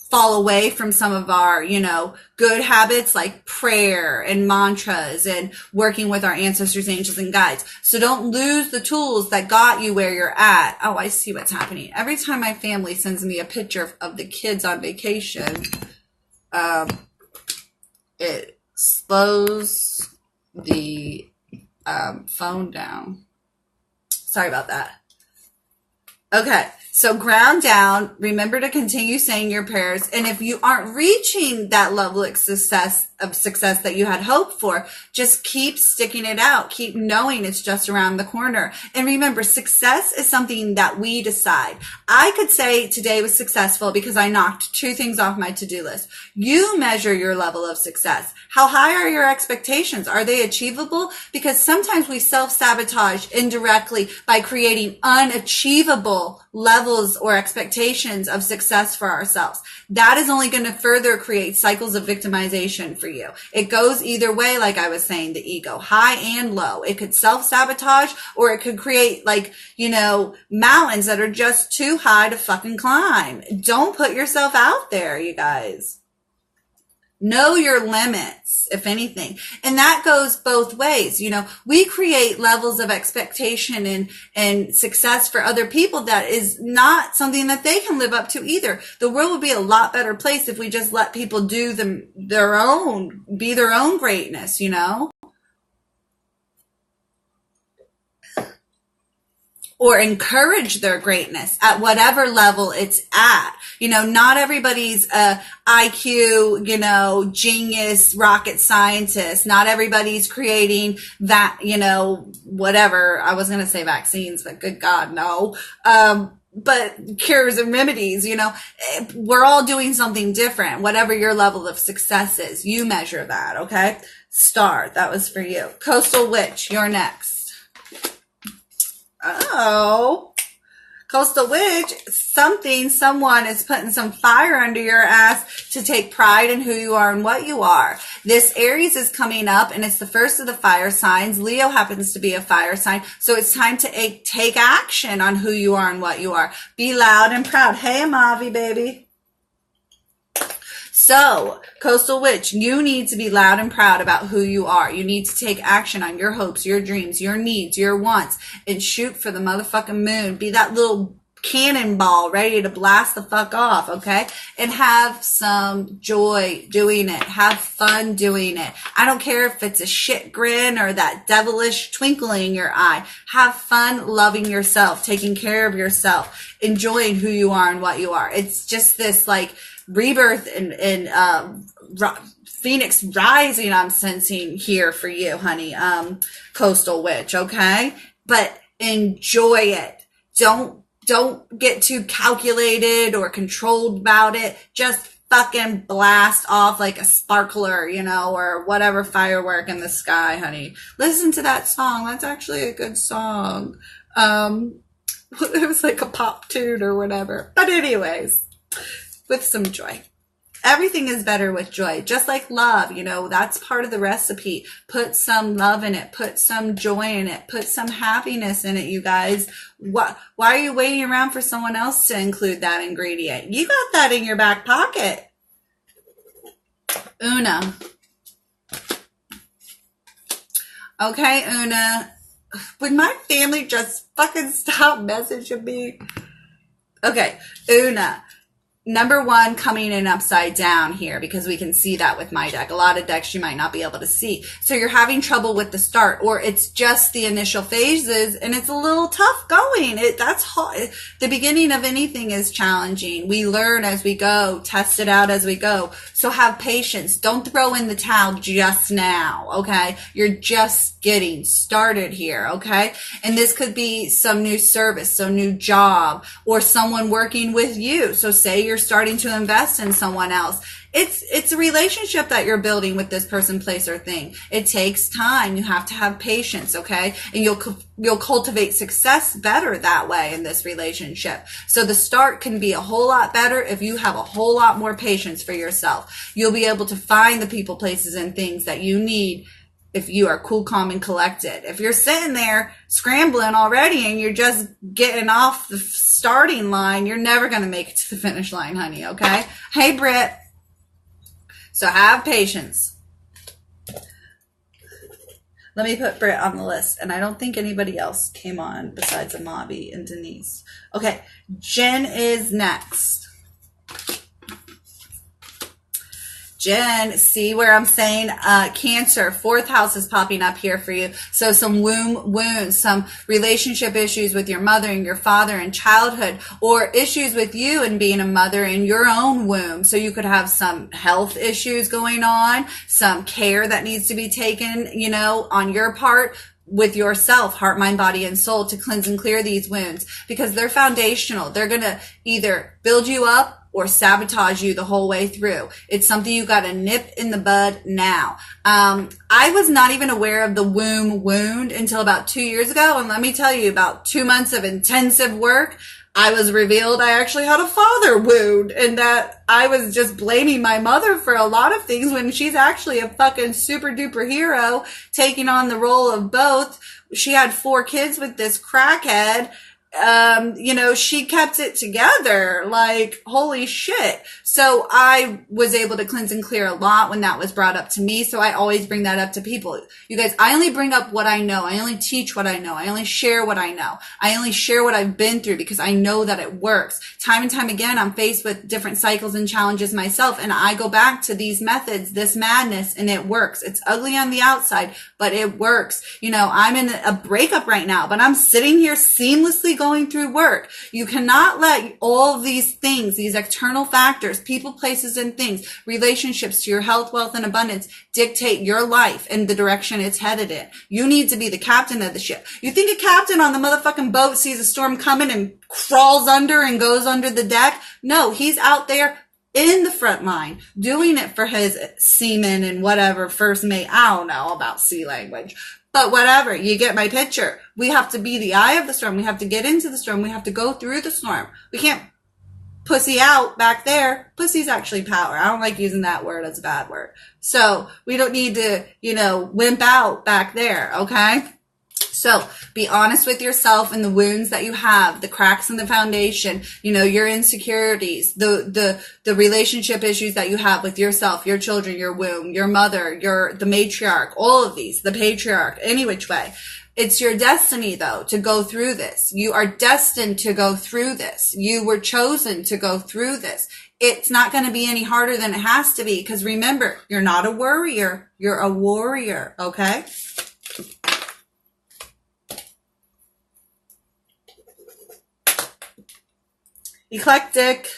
[SPEAKER 1] fall away from some of our, you know, good habits like prayer and mantras and working with our ancestors, angels, and guides. So don't lose the tools that got you where you're at. Oh, I see what's happening. Every time my family sends me a picture of the kids on vacation, it slows the phone down. Sorry about that. Okay. So ground down, remember to continue saying your prayers. And if you aren't reaching that level of success that you had hoped for, just keep sticking it out. Keep knowing it's just around the corner. And remember, success is something that we decide. I could say today was successful because I knocked 2 things off my to-do list. You measure your level of success. How high are your expectations? Are they achievable? Because sometimes we self-sabotage indirectly by creating unachievable levels or expectations of success for ourselves. That is only going to further create cycles of victimization for you. It goes either way, like I was saying, the ego, high and low. It could self-sabotage or it could create like, you know, mountains that are just too high to fucking climb. Don't put yourself out there, you guys. Know your limits, if anything. And that goes both ways. You know, we create levels of expectation and success for other people that is not something that they can live up to either. The world would be a lot better place if we just let people do be their own greatness, you know? Or encourage their greatness at whatever level it's at. You know, not everybody's IQ, you know, genius, rocket scientist. Not everybody's creating that, you know, whatever. I was going to say vaccines, but good God, no. But cures and remedies, you know, we're all doing something different. Whatever your level of success is, you measure that, okay? Star, that was for you. Coastal Witch, you're next. Oh, Coastal Witch, someone is putting some fire under your ass to take pride in who you are and what you are. This Aries is coming up and it's the first of the fire signs. Leo happens to be a fire sign. So it's time to take action on who you are and what you are. Be loud and proud. Hey, Amavi, baby. So, Coastal Witch, you need to be loud and proud about who you are. You need to take action on your hopes, your dreams, your needs, your wants, and shoot for the motherfucking moon. Be that little cannonball ready to blast the fuck off, okay? And have some joy doing it. Have fun doing it. I don't care if it's a shit grin or that devilish twinkle in your eye. Have fun loving yourself, taking care of yourself, enjoying who you are and what you are. It's just this like rebirth and Phoenix rising I'm sensing here for you, honey, Coastal Witch, okay? But enjoy it. Don't get too calculated or controlled about it. Just fucking blast off like a sparkler, you know, or whatever firework in the sky, honey. Listen to that song. That's actually a good song. It was like a pop tune or whatever. But anyways, with some joy. Everything is better with joy, just like love, you know, that's part of the recipe. Put some love in it, put some joy in it, put some happiness in it, you guys. Why are you waiting around for someone else to include that ingredient? You got that in your back pocket. Una. Okay, Una. Would my family just fucking stop messaging me? Okay, Una. Number one coming in upside down here because we can see that with my deck. A lot of decks you might not be able to see. So you're having trouble with the start or it's just the initial phases and it's a little tough going. That's hard. The beginning of anything is challenging. We learn as we go, test it out as we go. So have patience. Don't throw in the towel just now, okay? You're just getting started here, okay? And this could be some new service, some new job, or someone working with you. So say you're starting to invest in someone else. It's a relationship that you're building with this person, place, or thing. It takes time. You have to have patience, okay? And you'll cultivate success better that way in this relationship. So the start can be a whole lot better if you have a whole lot more patience for yourself. You'll be able to find the people, places, and things that you need if you are cool, calm, and collected. If you're sitting there scrambling already and you're just getting off the starting line, you're never going to make it to the finish line, honey, okay? Hey, Britt. So have patience. Let me put Britt on the list. And I don't think anybody else came on besides Amavi and Denise. Okay, Jen is next. Jen, see where I'm saying Cancer, 4th house is popping up here for you. So some womb wounds, some relationship issues with your mother and your father in childhood, or issues with you and being a mother in your own womb. So you could have some health issues going on, some care that needs to be taken, you know, on your part with yourself, heart, mind, body, and soul to cleanse and clear these wounds because they're foundational. They're going to either build you up or sabotage you the whole way through. It's something you got to nip in the bud now. I was not even aware of the womb wound until about 2 years ago. And let me tell you, about 2 months of intensive work, I was revealed I actually had a father wound and that I was just blaming my mother for a lot of things when she's actually a fucking super duper hero taking on the role of both. She had 4 kids with this crackhead she kept it together. Like, holy shit. So I was able to cleanse and clear a lot when that was brought up to me. So I always bring that up to people. You guys, I only bring up what I know. I only teach what I know. I only share what I know. I only share what I've been through because I know that it works. Time and time again, I'm faced with different cycles and challenges myself. And I go back to these methods, this madness, and it works. It's ugly on the outside, but it works. I'm in a breakup right now, but I'm sitting here seamlessly going through work. You cannot let all of these things, these external factors, people, places, and things, relationships to your health, wealth, and abundance dictate your life and the direction it's headed in. You need to be the captain of the ship. You think a captain on the motherfucking boat sees a storm coming and crawls under and goes under the deck? No, he's out there in the front line doing it for his seamen and whatever, first mate. I don't know about sea language. But whatever, you get my picture. We have to be the eye of the storm. We have to get into the storm. We have to go through the storm. We can't pussy out back there. Pussy's actually power. I don't like using that word. It's a bad word. So we don't need to, wimp out back there. Okay. So be honest with yourself and the wounds that you have, the cracks in the foundation, your insecurities, the relationship issues that you have with yourself, your children, your womb, your mother, the matriarch, all of these, the patriarch, any which way. It's your destiny, though, to go through this. You are destined to go through this. You were chosen to go through this. It's not going to be any harder than it has to be, because remember, you're not a worrier. You're a warrior, okay? Eclectic.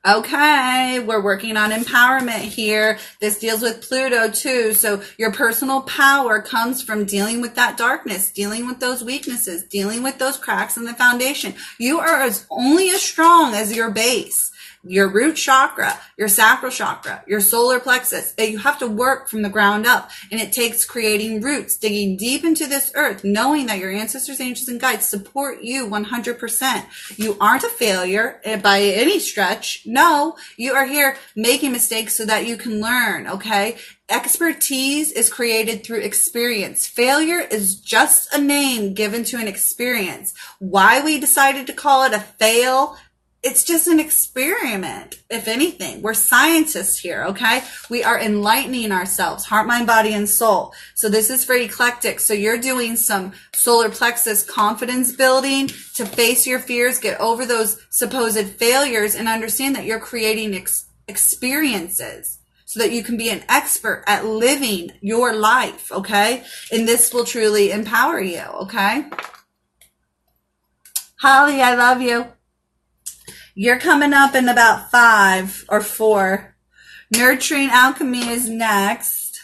[SPEAKER 1] Okay, we're working on empowerment here. This deals with Pluto too. So your personal power comes from dealing with that darkness, dealing with those weaknesses, dealing with those cracks in the foundation. You are only as strong as your base. Your root chakra, your sacral chakra, your solar plexus. You have to work from the ground up, and it takes creating roots, digging deep into this earth, knowing that your ancestors, angels, and guides support you 100%. You aren't a failure by any stretch. No, you are here making mistakes so that you can learn, okay? Expertise is created through experience. Failure is just a name given to an experience. Why we decided to call it a fail? It's just an experiment, if anything. We're scientists here, okay? We are enlightening ourselves, heart, mind, body, and soul. So this is for eclectic. So you're doing some solar plexus confidence building to face your fears, get over those supposed failures, and understand that you're creating experiences so that you can be an expert at living your life, okay? And this will truly empower you, okay? Holly, I love you. You're coming up in about 5 or 4. Nurturing alchemy is next.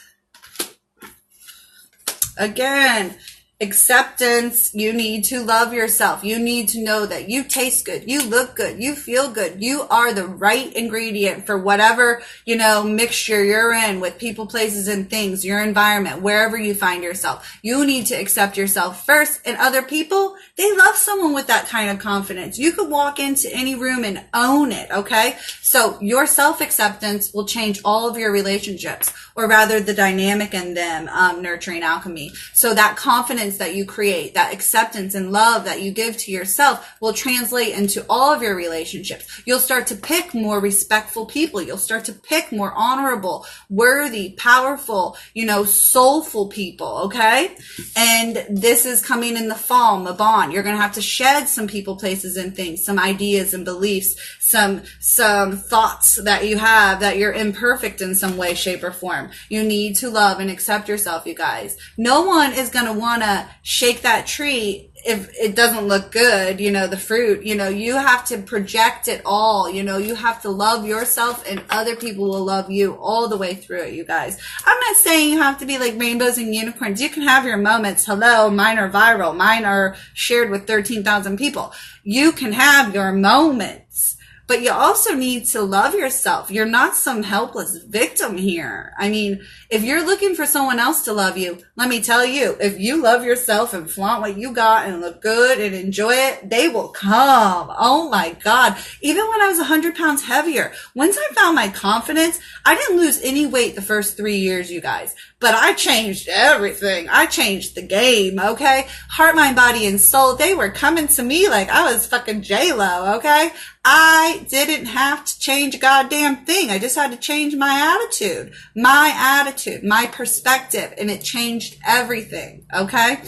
[SPEAKER 1] Again, acceptance. You need to love yourself. You need to know that you taste good. You look good. You feel good. You are the right ingredient for whatever, mixture you're in with people, places, and things, your environment, wherever you find yourself. You need to accept yourself first, and other people, they love someone with that kind of confidence. You could walk into any room and own it, okay? So your self-acceptance will change all of your relationships, or rather the dynamic in them, nurturing alchemy. So that confidence that you create, that acceptance and love that you give to yourself will translate into all of your relationships. You'll start to pick more respectful people. You'll start to pick more honorable, worthy, powerful, soulful people, okay? And this is coming in the fall, Mabon. You're going to have to shed some people, places, and things, some ideas and beliefs, some thoughts that you have that you're imperfect in some way, shape, or form. You need to love and accept yourself, you guys. No one is going to want to shake that tree if it doesn't look good, the fruit. You have to project it all. You have to love yourself, and other people will love you all the way through it, you guys. I'm not saying you have to be like rainbows and unicorns. You can have your moments. Hello, mine are viral. Mine are shared with 13,000 people. You can have your moments, but but you also need to love yourself. You're not some helpless victim here. I mean, if you're looking for someone else to love you, let me tell you, if you love yourself and flaunt what you got and look good and enjoy it, they will come. Oh my God. Even when I was 100 pounds heavier, once I found my confidence, I didn't lose any weight the first 3 years, you guys, but I changed everything. I changed the game. Okay. Heart, mind, body, and soul. They were coming to me like I was fucking J-Lo. Okay. I didn't have to change a goddamn thing. I just had to change my attitude, my perspective, and it changed everything. Okay.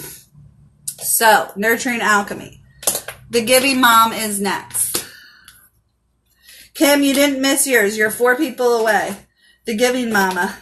[SPEAKER 1] So nurturing alchemy. The giving mom is next. Kim, you didn't miss yours. You're 4 people away. The giving mama.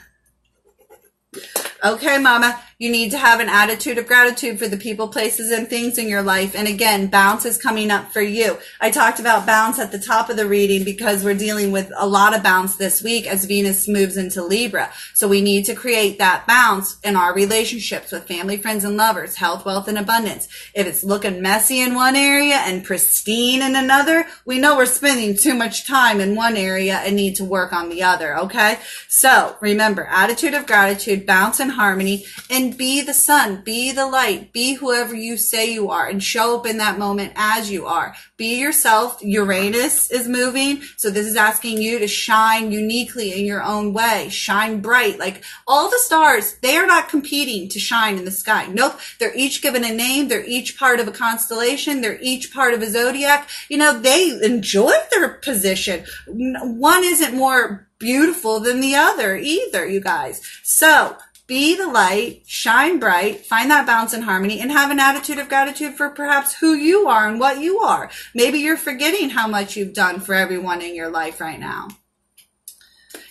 [SPEAKER 1] Okay, mama, you need to have an attitude of gratitude for the people, places, and things in your life. And again, bounce is coming up for you. I talked about bounce at the top of the reading because we're dealing with a lot of bounce this week as Venus moves into Libra. So we need to create that bounce in our relationships with family, friends, and lovers, health, wealth, and abundance. If it's looking messy in one area and pristine in another, we know we're spending too much time in one area and need to work on the other, okay? So remember, attitude of gratitude, bounce and harmony, and be the sun, be the light, be whoever you say you are, and show up in that moment as you are. Be yourself. Uranus is moving, so this is asking you to shine uniquely in your own way. Shine bright. Like all the stars, they are not competing to shine in the sky. Nope. They're each given a name. They're each part of a constellation. They're each part of a zodiac. You know, they enjoy their position. One isn't more beautiful than the other either, you guys. So be the light, shine bright, find that balance and harmony, and have an attitude of gratitude for perhaps who you are and what you are. Maybe you're forgetting how much you've done for everyone in your life right now.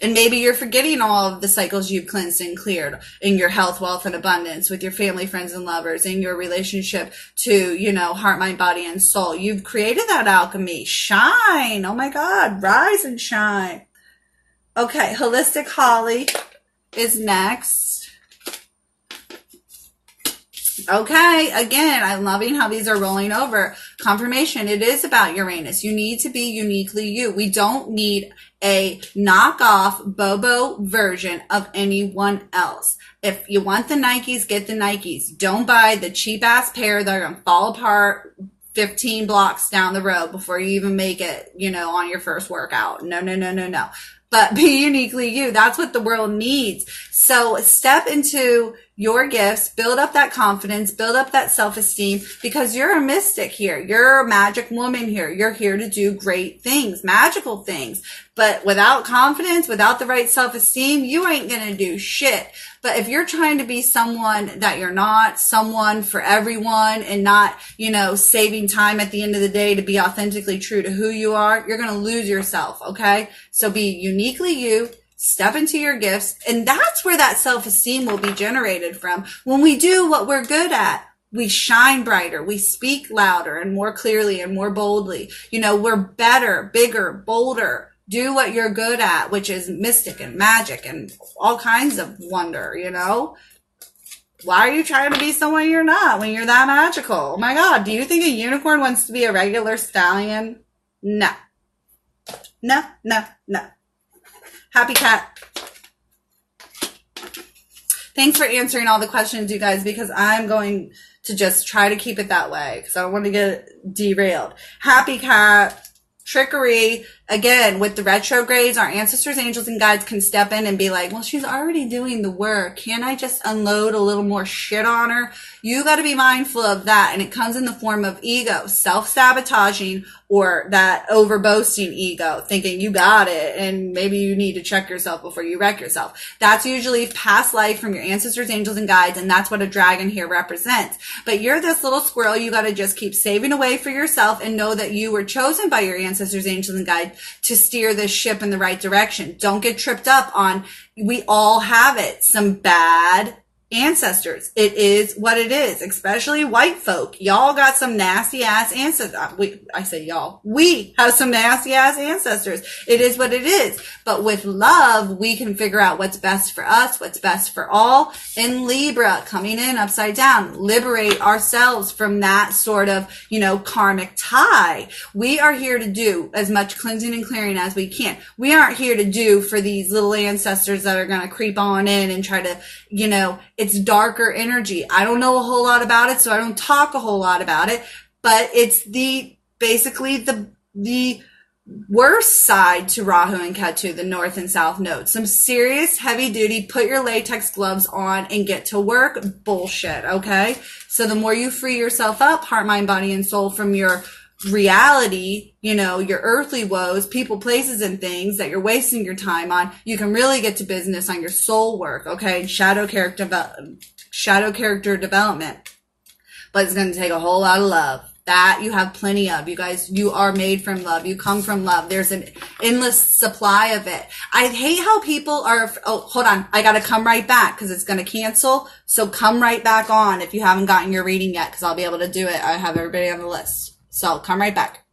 [SPEAKER 1] And maybe you're forgetting all of the cycles you've cleansed and cleared in your health, wealth, and abundance with your family, friends, and lovers, in your relationship to, you know, heart, mind, body, and soul. You've created that alchemy. Shine. Oh my God. Rise and shine. Okay. Holistic Holly is next. Okay, again, I'm loving how these are rolling over. Confirmation, it is about Uranus. You need to be uniquely you. We don't need a knockoff Bobo version of anyone else. If you want the Nikes, get the Nikes. Don't buy the cheap ass pair that are going to fall apart 15 blocks down the road before you even make it, you know, on your first workout. No, no, no, no, no. But be uniquely you. That's what the world needs. So step into your gifts, build up that confidence, build up that self-esteem, because you're a mystic here. You're a magic woman here. You're here to do great things, magical things. But without confidence, without the right self-esteem, you ain't going to do shit. But if you're trying to be someone that you're not, someone for everyone, and not, you know, saving time at the end of the day to be authentically true to who you are, you're going to lose yourself, okay? So be uniquely you, step into your gifts, and that's where that self-esteem will be generated from. When we do what we're good at, we shine brighter, we speak louder and more clearly and more boldly. You know, we're better, bigger, bolder. Do what you're good at, which is mystic and magic and all kinds of wonder, you know? Why are you trying to be someone you're not when you're that magical? Oh my God, do you think a unicorn wants to be a regular stallion? No. No, no, no. Happy cat. Thanks for answering all the questions, you guys, because I'm going to just try to keep it that way because I don't want to get derailed. Happy cat. Trickery. Again, with the retrogrades, our ancestors, angels, and guides can step in and be like, well, she's already doing the work. Can't I just unload a little more shit on her? You got to be mindful of that. And it comes in the form of ego, self-sabotaging, or that over-boasting ego, thinking you got it. And maybe you need to check yourself before you wreck yourself. That's usually past life from your ancestors, angels, and guides. And that's what a dragon here represents. But you're this little squirrel. You got to just keep saving away for yourself and know that you were chosen by your ancestors, angels, and guides to steer this ship in the right direction. Don't get tripped up on, we all have it. Some bad ancestors. It is what it is, especially white folk. Y'all got some nasty ass ancestors. I say y'all. We have some nasty ass ancestors. It is what it is. But with love, we can figure out what's best for us, what's best for all. In Libra, coming in upside down, liberate ourselves from that sort of, karmic tie. We are here to do as much cleansing and clearing as we can. We aren't here to do for these little ancestors that are going to creep on in and try to, it's darker energy. I don't know a whole lot about it, so I don't talk a whole lot about it, but it's basically the worst side to Rahu and Ketu, the north and south nodes. Some serious heavy duty, put your latex gloves on and get to work bullshit, okay? So the more you free yourself up, heart, mind, body, and soul, from your reality, your earthly woes, people, places, and things that you're wasting your time on, you can really get to business on your soul work, okay? Shadow character development. But it's going to take a whole lot of love. That you have plenty of. You guys, you are made from love. You come from love. There's an endless supply of it. I hate how people are, hold on. I got to come right back because it's going to cancel. So come right back on if you haven't gotten your reading yet, because I'll be able to do it. I have everybody on the list. So come right back.